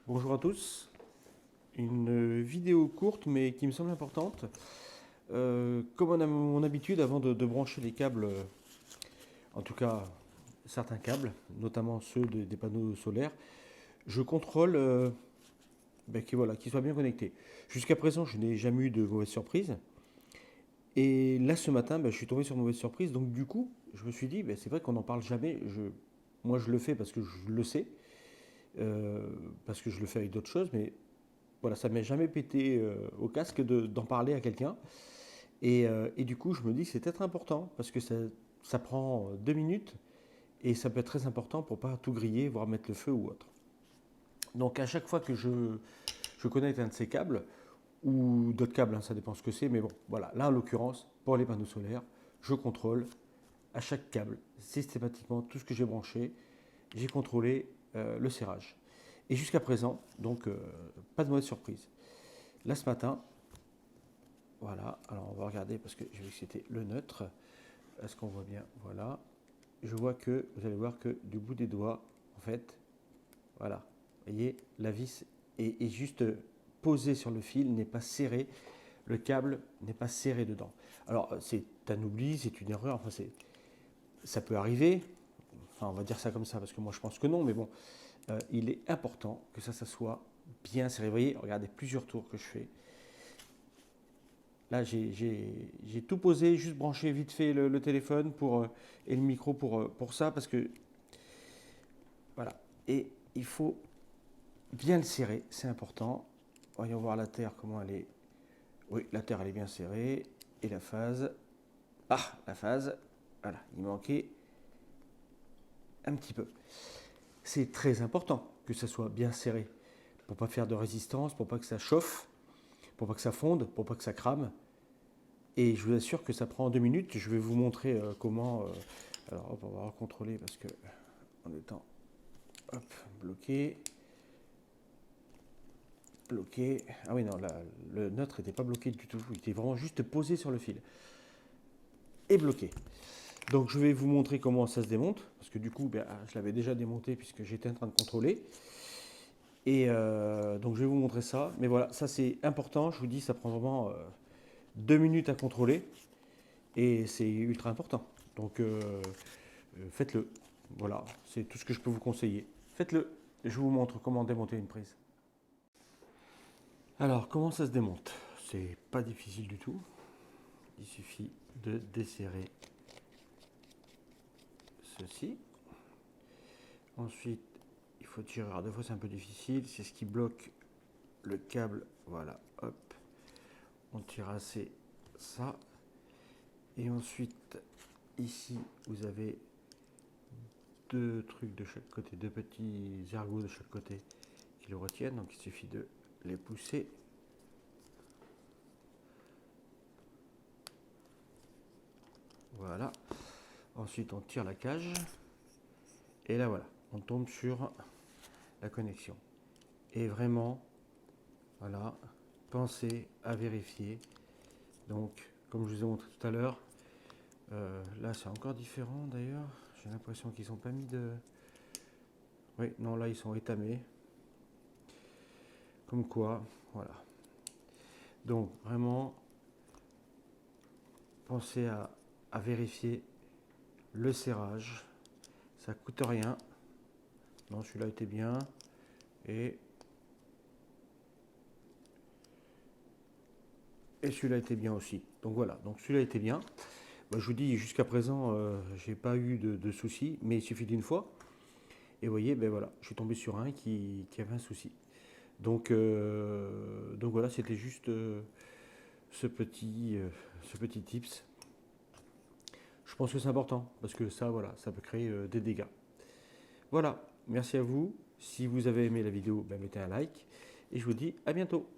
Bonjour à tous, une vidéo courte mais qui me semble importante. Comme on a mon habitude avant de brancher les câbles, en tout cas certains câbles, notamment ceux des panneaux solaires, je contrôle qu'ils soient bien connectés. Jusqu'à présent, je n'ai jamais eu de mauvaise surprise. Et là, ce matin, je suis tombé sur une mauvaise surprise. Donc du coup, je me suis dit, c'est vrai qu'on n'en parle jamais. Moi, je le fais parce que je le sais, parce que je le fais avec d'autres choses, mais voilà, ça m'est jamais pété au casque d'en parler à quelqu'un. Et du coup, je me dis que c'est peut-être important parce que ça prend 2 minutes et ça peut être très important pour pas tout griller, voire mettre le feu ou autre. Donc à chaque fois que je connecte un de ces câbles, ou d'autres câbles, hein, ça dépend ce que c'est, mais bon, voilà. Là, en l'occurrence, pour les panneaux solaires, je contrôle à chaque câble, systématiquement, tout ce que j'ai branché, j'ai contrôlé le serrage. Et jusqu'à présent, donc, pas de mauvaise surprise. Là, ce matin, voilà, alors on va regarder parce que j'ai vu que c'était le neutre. Est-ce qu'on voit bien? Voilà. Je vois que, vous allez voir que du bout des doigts, en fait, voilà, vous voyez, la vis est juste posée sur le fil, n'est pas serrée, le câble n'est pas serré dedans. Alors, c'est un oubli, c'est une erreur, enfin, ça peut arriver, enfin, on va dire ça comme ça, parce que moi je pense que non, mais bon, il est important que ça soit bien serré. Vous voyez, regardez, plusieurs tours que je fais. Là, j'ai tout posé, juste branché vite fait le téléphone et le micro pour ça, parce que voilà. Et il faut bien le serrer, c'est important. Voyons voir la terre, comment elle est. Oui, la terre, elle est bien serrée. Et la phase. Ah, la phase. Voilà, il manquait un petit peu. C'est très important que ça soit bien serré pour pas faire de résistance, pour pas que ça chauffe, pour pas que ça fonde, pour pas que ça crame. Et je vous assure que ça prend 2 minutes. Je vais vous montrer comment. Alors, hop, on va contrôler parce que en étant hop, bloqué, bloqué. Ah oui, non, le neutre n'était pas bloqué du tout. Il était vraiment juste posé sur le fil et bloqué. Donc, je vais vous montrer comment ça se démonte parce que du coup, je l'avais déjà démonté puisque j'étais en train de contrôler. Et donc, je vais vous montrer ça. Mais voilà, ça c'est important. Je vous dis, ça prend vraiment 2 minutes à contrôler et c'est ultra important. Donc, faites-le. Voilà, c'est tout ce que je peux vous conseiller. Faites-le. Je vous montre comment démonter une prise. Alors, comment ça se démonte? C'est pas difficile du tout. Il suffit de desserrer ceci. Ensuite, il faut tirer. Alors, des fois, c'est un peu difficile. C'est ce qui bloque le câble. Voilà, hop. On tire assez ça. Et ensuite, ici, vous avez deux trucs de chaque côté, deux petits ergots de chaque côté qui le retiennent. Donc, il suffit de les pousser. Voilà. Ensuite, on tire la cage. Et là, voilà. On tombe sur la connexion. Et vraiment, voilà, pensez à vérifier. Donc, comme je vous ai montré tout à l'heure, là, c'est encore différent d'ailleurs. J'ai l'impression qu'ils n'ont pas mis de... Oui, non, là, ils sont étamés. Comme quoi, voilà. Donc, vraiment, pensez à vérifier le serrage. Ça coûte rien. Non, celui-là était bien. Et celui-là était bien aussi. Donc voilà, donc celui-là était bien. Je vous dis, jusqu'à présent, j'ai pas eu de soucis, mais il suffit d'une fois. Et vous voyez, voilà, je suis tombé sur un qui avait un souci. Donc voilà, c'était juste ce petit tips. Je pense que c'est important, parce que ça, voilà, ça peut créer des dégâts. Voilà, merci à vous. Si vous avez aimé la vidéo, mettez un like. Et je vous dis à bientôt.